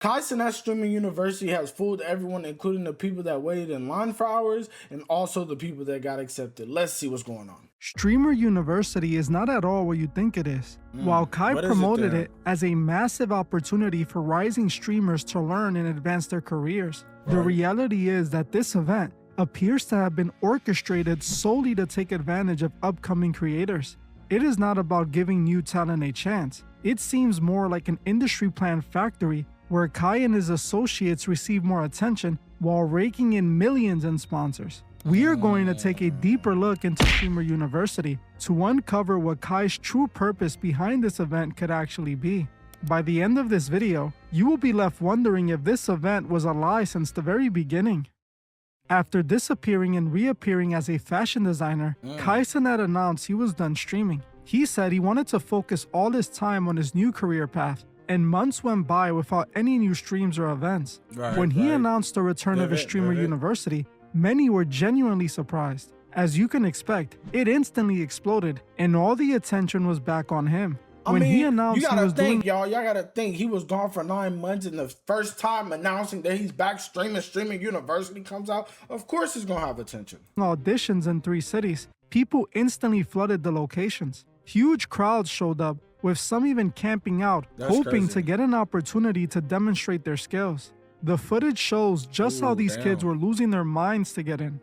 Cenat Streaming University has fooled everyone, including the people that waited in line for hours and also the people that got accepted. Let's see what's going on. Streamer University is not at all what you think it is. While Kai promoted it as a massive opportunity for rising streamers to learn and advance their careers, the reality is that this event appears to have been orchestrated solely to take advantage of upcoming creators. It is not about giving new talent a chance. It seems more like an industry plan factory where Kai and his associates receive more attention while raking in millions in sponsors. We are going to take a deeper look into Streamer University to uncover what Kai's true purpose behind this event could actually be. By the end of this video, you will be left wondering if this event was a lie since the very beginning. After disappearing and reappearing as a fashion designer, Cenat announced he was done streaming. He said he wanted to focus all his time on his new career path, and months went by without any new streams or events. When he announced the return of his Streamer University, many were genuinely surprised. As you can expect, it instantly exploded, and all the attention was back on him. When he announced y'all gotta think he was gone for 9 months, and the first time announcing that he's back streaming University comes out, of course it's gonna have attention. Auditions in 3 cities, people instantly flooded the locations. Huge crowds showed up, with some even camping out, hoping to get an opportunity to demonstrate their skills. The footage shows just how these kids were losing their minds to get in.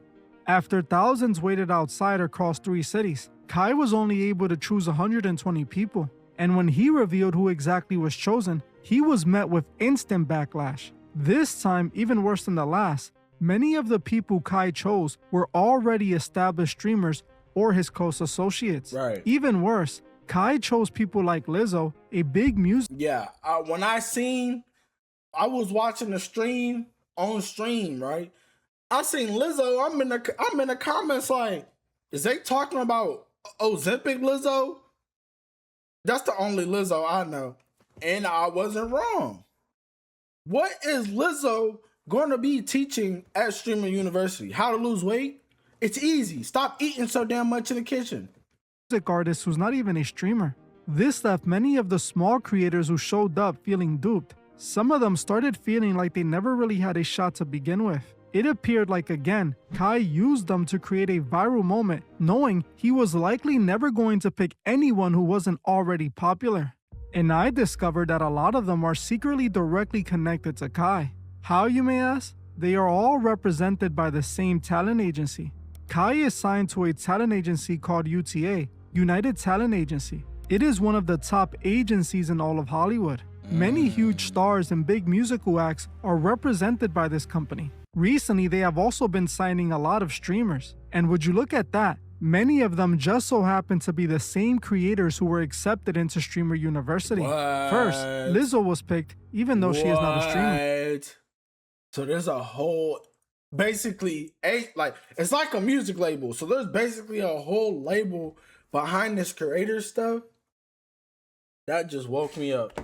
After thousands waited outside across 3 cities, Kai was only able to choose 120 people. And when he revealed who exactly was chosen, he was met with instant backlash. This time, even worse than the last, many of the people Kai chose were already established streamers or his close associates. Even worse, Kai chose people like Lizzo, a big music. When I was watching the stream on stream, right? I seen Lizzo. I'm in the comments like, is they talking about Ozempic Lizzo? That's the only Lizzo I know, and I wasn't wrong. What is Lizzo going to be teaching at Streamer University? How to lose weight? It's easy. Stop eating so damn much in the kitchen. Music artist who's not even a streamer. This left many of the small creators who showed up feeling duped. Some of them started feeling like they never really had a shot to begin with. It appeared like, again, Kai used them to create a viral moment, knowing he was likely never going to pick anyone who wasn't already popular. And I discovered that a lot of them are secretly directly connected to Kai. How, you may ask? They are all represented by the same talent agency. Kai is signed to a talent agency called UTA, United Talent Agency. It is one of the top agencies in all of Hollywood. Many huge stars and big musical acts are represented by this company. Recently, they have also been signing a lot of streamers. And would you look at that, many of them just so happen to be the same creators who were accepted into Streamer University. First, Lizzo was picked, even though she is not a streamer. So there's a whole, basically, it's like a music label. So there's basically a whole label behind this creator stuff. That just woke me up.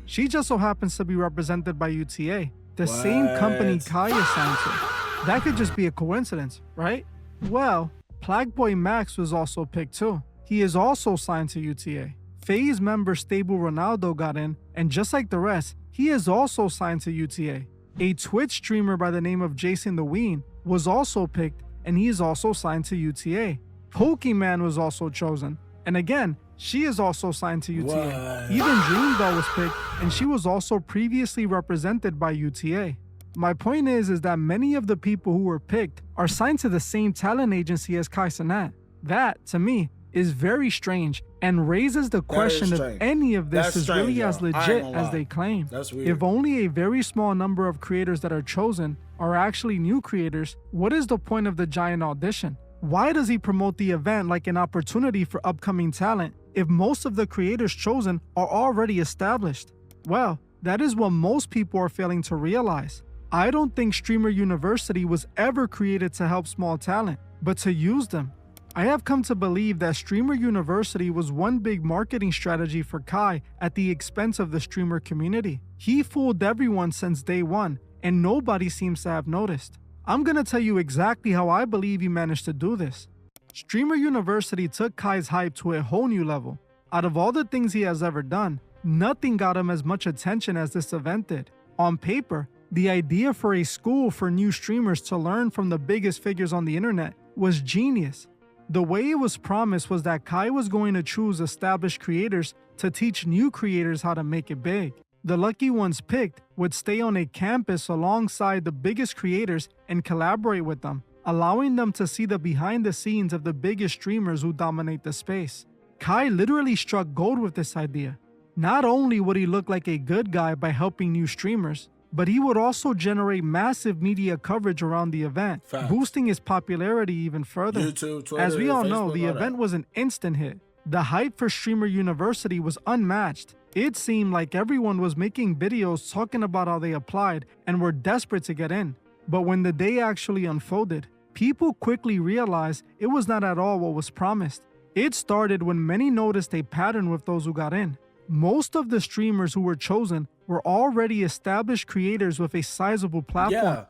She just so happens to be represented by UTA, the same company Kai is signed to. That could just be a coincidence, right? Well, Plague Max was also picked too. He is also signed to UTA. FaZe member Stable Ronaldo got in, and just like the rest, he is also signed to UTA. A Twitch streamer by the name of Jason the Ween was also picked, and he is also signed to UTA. Pokemon was also chosen, and again, she is also signed to UTA. Even Dreamdoll was picked, and she was also previously represented by UTA. My point is that many of the people who were picked are signed to the same talent agency as Cenat. That, to me, is very strange and raises the question if any of this is really as legit as they claim. If only a very small number of creators that are chosen are actually new creators, what is the point of the giant audition? Why does he promote the event like an opportunity for upcoming talent if most of the creators chosen are already established? Well, that is what most people are failing to realize. I don't think Streamer University was ever created to help small talent, but to use them. I have come to believe that Streamer University was one big marketing strategy for Kai at the expense of the streamer community. He fooled everyone since day one, and nobody seems to have noticed. I'm gonna tell you exactly how I believe he managed to do this. Streamer University took Kai's hype to a whole new level. Out of all the things he has ever done, Nothing got him as much attention as this event did. On paper, the idea for a school for new streamers to learn from the biggest figures on the internet was genius. The way it was promised was that Kai was going to choose established creators to teach new creators how to make it big. The lucky ones picked would stay on a campus alongside the biggest creators and collaborate with them, allowing them to see the behind the scenes of the biggest streamers who dominate the space. Kai literally struck gold with this idea. Not only would he look like a good guy by helping new streamers, but he would also generate massive media coverage around the event, boosting his popularity even further. YouTube, Twitter, as we all know, Facebook, the all event that. was an instant hit. The hype for Streamer University was unmatched. It seemed like everyone was making videos talking about how they applied and were desperate to get in. But when the day actually unfolded, people quickly realized it was not at all what was promised. It started when many noticed a pattern with those who got in. Most of the streamers who were chosen were already established creators with a sizable platform. Yeah,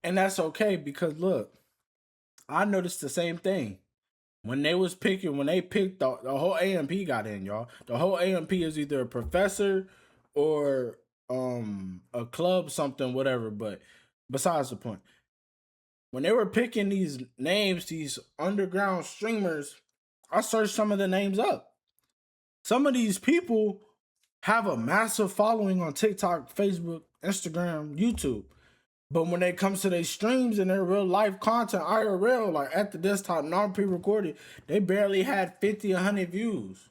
and that's okay because look, I noticed the same thing. When they picked the whole AMP got in, y'all. The whole AMP is either a professor or a club, something, whatever. But besides the point, when they were picking these names, these underground streamers, I searched some of the names up. Some of these people have a massive following on TikTok, Facebook, Instagram, YouTube. But when it comes to their streams and their real life content, IRL, like at the desktop, non-pre-recorded, they barely had 50, 100 views.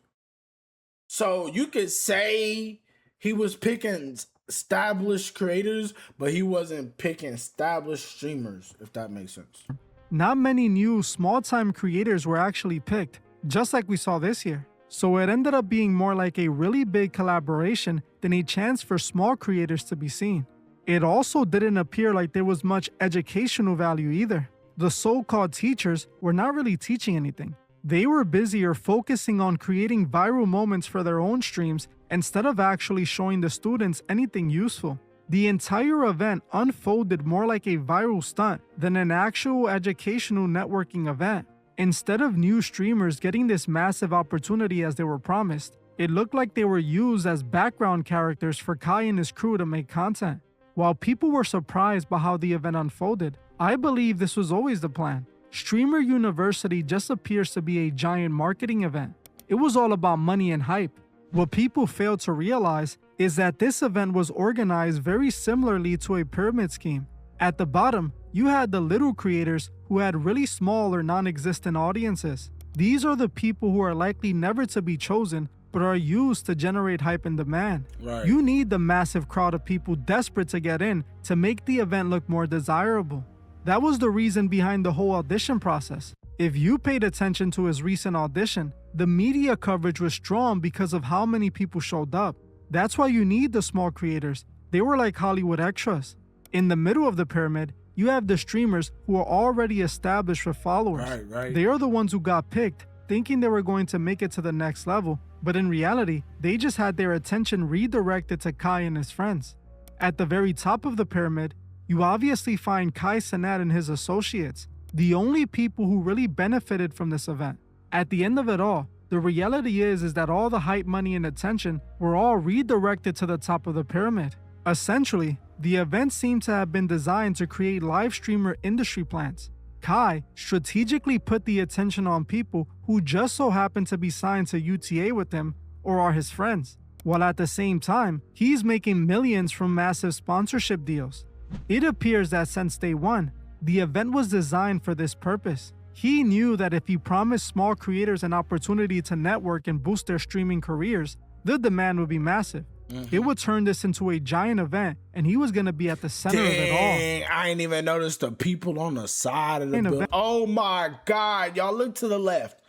So you could say he was picking established creators, but he wasn't picking established streamers, if that makes sense. Not many new small-time creators were actually picked, just like we saw this year. So it ended up being more like a really big collaboration than a chance for small creators to be seen. It also didn't appear like there was much educational value either. The so-called teachers were not really teaching anything. They were busier focusing on creating viral moments for their own streams instead of actually showing the students anything useful. The entire event unfolded more like a viral stunt than an actual educational networking event. Instead of new streamers getting this massive opportunity as they were promised, it looked like they were used as background characters for Kai and his crew to make content. While people were surprised by how the event unfolded, I believe this was always the plan. Streamer University just appears to be a giant marketing event. It was all about money and hype. What people failed to realize is that this event was organized very similarly to a pyramid scheme. At the bottom, you had the little creators who had really small or non-existent audiences. These are the people who are likely never to be chosen, but are used to generate hype and demand. Right. You need the massive crowd of people desperate to get in to make the event look more desirable. That was the reason behind the whole audition process. If you paid attention to his recent audition, the media coverage was strong because of how many people showed up. That's why you need the small creators. They were like Hollywood extras. In the middle of the pyramid, you have the streamers who are already established with followers. Right. They are the ones who got picked, thinking they were going to make it to the next level, but in reality, they just had their attention redirected to Kai and his friends. At the very top of the pyramid, you obviously find Kai Cenat and his associates, the only people who really benefited from this event. At the end of it all, the reality is that all the hype, money, and attention were all redirected to the top of the pyramid. Essentially, the event seemed to have been designed to create live streamer industry plans. Kai strategically put the attention on people who just so happen to be signed to UTA with him or are his friends, while at the same time, he's making millions from massive sponsorship deals. It appears that since day one, the event was designed for this purpose. He knew that if he promised small creators an opportunity to network and boost their streaming careers, the demand would be massive. It would turn this into a giant event, and he was going to be at the center of it all. I ain't even noticed the people on the side of the building. Oh my God, y'all look to the left.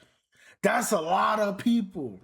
That's a lot of people.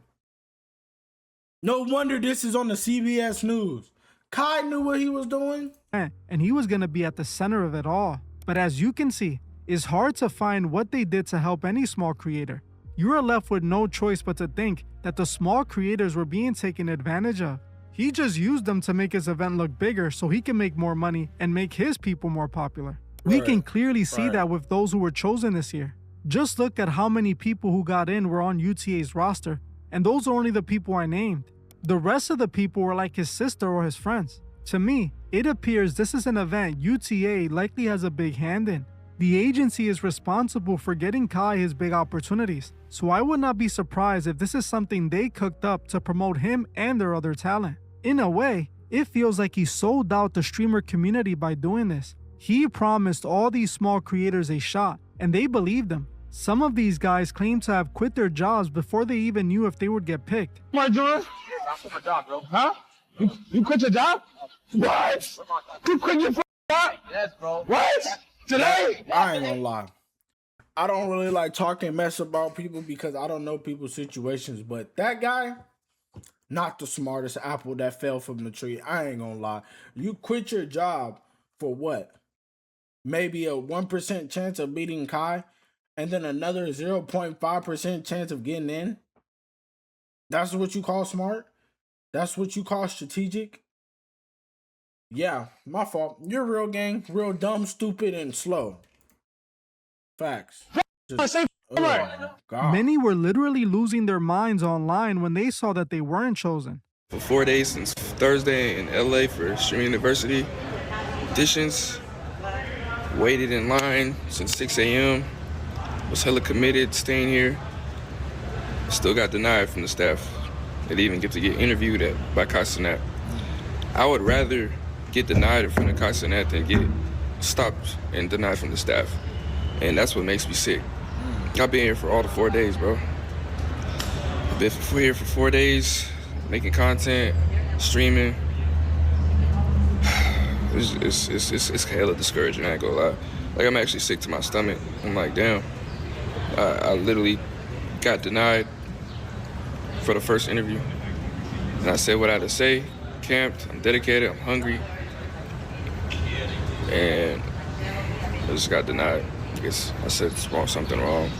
No wonder this is on the CBS News. Kai knew what he was doing. And he was going to be at the center of it all. But as you can see, it's hard to find what they did to help any small creator. You are left with no choice but to think that the small creators were being taken advantage of. He just used them to make his event look bigger so he can make more money and make his people more popular. We can clearly see that with those who were chosen this year. Just look at how many people who got in were on UTA's roster, and those are only the people I named. The rest of the people were like his sister or his friends. To me, it appears this is an event UTA likely has a big hand in. The agency is responsible for getting Kai his big opportunities, so I would not be surprised if this is something they cooked up to promote him and their other talent. In a way, it feels like he sold out the streamer community by doing this. He promised all these small creators a shot, and they believed him. Some of these guys claim to have quit their jobs before they even knew if they would get picked. What am I doing? I quit my job, bro. Huh? You quit your job? What? You quit your job? Yes, bro. What? Today? I ain't gonna lie. I don't really like talking mess about people because I don't know people's situations, but that guy, not the smartest apple that fell from the tree. I ain't gonna lie. You quit your job for what? Maybe a 1% chance of beating Kai and then another 0.5% chance of getting in? That's what you call smart? That's what you call strategic? Yeah, my fault. You're real, gang. Real dumb, stupid, and slow. Facts. Many were literally losing their minds online when they saw that they weren't chosen. For 4 days since Thursday in LA for Stream University auditions. Waited in line since 6 a.m. Was hella committed, staying here. Still got denied from the staff. Didn't even get to get interviewed by Cenat. I would rather get denied in front of Cenat than get stopped and denied from the staff. And that's what makes me sick. I've been here for all the 4 days, bro. I've been here for 4 days, making content, streaming. It's hella discouraging, I ain't gonna lie. Like, I'm actually sick to my stomach. I'm like, damn. I literally got denied for the first interview. And I said what I had to say, camped, I'm dedicated, I'm hungry. And I just got denied. I guess I said something wrong.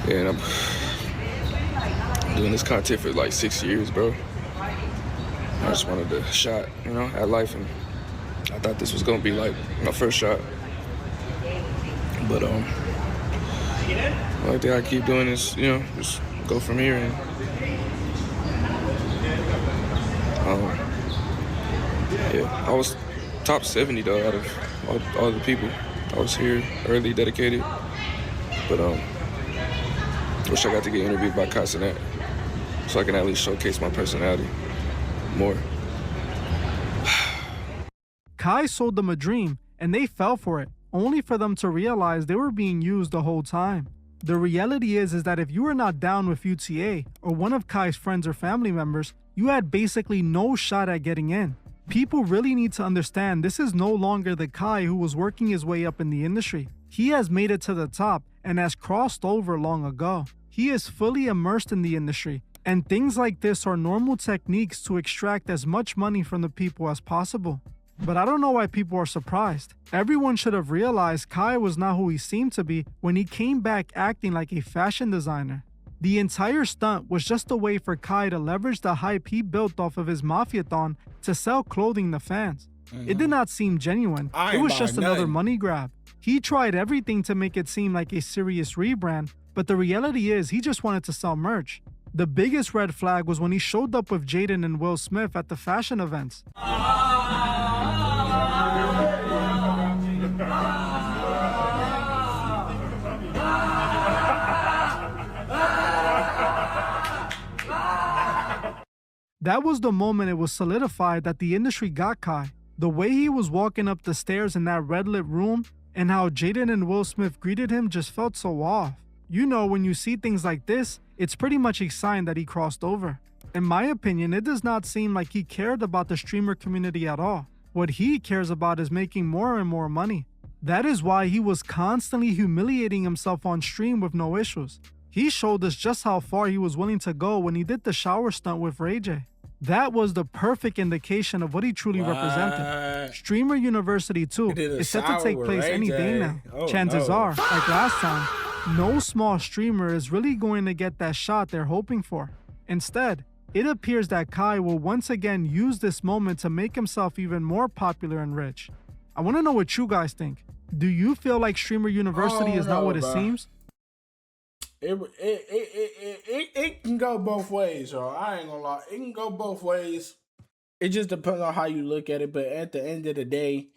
And I'm doing this content for like 6 years, bro. I just wanted a shot, you know, at life, and I thought this was gonna be like my first shot. But I think I keep doing this, you know, just go from here. And yeah, I was top 70 though out of all the people. I was here early, dedicated, but wish I got to get interviewed by Cenat so I can at least showcase my personality more. Kai sold them a dream, and they fell for it, only for them to realize they were being used the whole time. The reality is that if you were not down with UTA or one of Kai's friends or family members, you had basically no shot at getting in. People really need to understand this is no longer the Kai who was working his way up in the industry. He has made it to the top and has crossed over long ago. He is fully immersed in the industry, and things like this are normal techniques to extract as much money from the people as possible. But I don't know why people are surprised. Everyone should have realized Kai was not who he seemed to be when he came back acting like a fashion designer. The entire stunt was just a way for Kai to leverage the hype he built off of his Mafiathon to sell clothing to fans. It did not seem genuine. It was just another money grab. He tried everything to make it seem like a serious rebrand, but the reality is he just wanted to sell merch. The biggest red flag was when he showed up with Jaden and Will Smith at the fashion events. That was the moment it was solidified that the industry got Kai. The way he was walking up the stairs in that red-lit room and how Jaden and Will Smith greeted him just felt so off. You know, when you see things like this, it's pretty much a sign that he crossed over. In my opinion, it does not seem like he cared about the streamer community at all. What he cares about is making more and more money. That is why he was constantly humiliating himself on stream with no issues. He showed us just how far he was willing to go when he did the shower stunt with Ray J. That was the perfect indication of what he truly represented. Streamer University 2 is set to take place any day now. Chances are, like last time, no small streamer is really going to get that shot they're hoping for. Instead, it appears that Kai will once again use this moment to make himself even more popular and rich. I want to know what you guys think. Do you feel like Streamer University is not what it seems? It can go both ways, yo. I ain't gonna lie. It can go both ways. It just depends on how you look at it. But at the end of the day,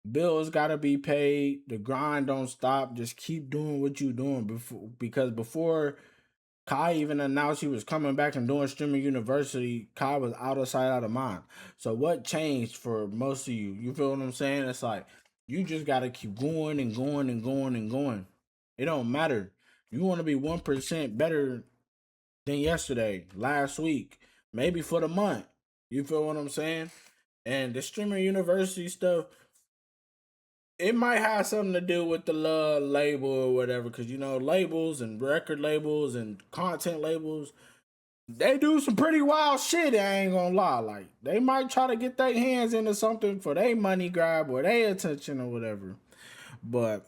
bills gotta be paid. The grind don't stop. Just keep doing what you doing before Kai even announced he was coming back and doing streaming university, Kai was out of sight, out of mind. So what changed for most of you? You feel what I'm saying? It's like you just gotta keep going and going and going and going. It don't matter. You want to be 1% better than yesterday, last week, maybe for the month. You feel what I'm saying? And the streamer university stuff, it might have something to do with the label or whatever, because you know, labels and record labels and content labels, they do some pretty wild shit. I ain't gonna lie. Like, they might try to get their hands into something for their money grab or their attention or whatever. But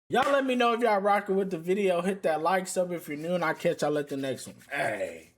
y'all let me know if y'all rocking with the video. Hit that like sub if you're new, and I'll catch y'all at the next one. Hey.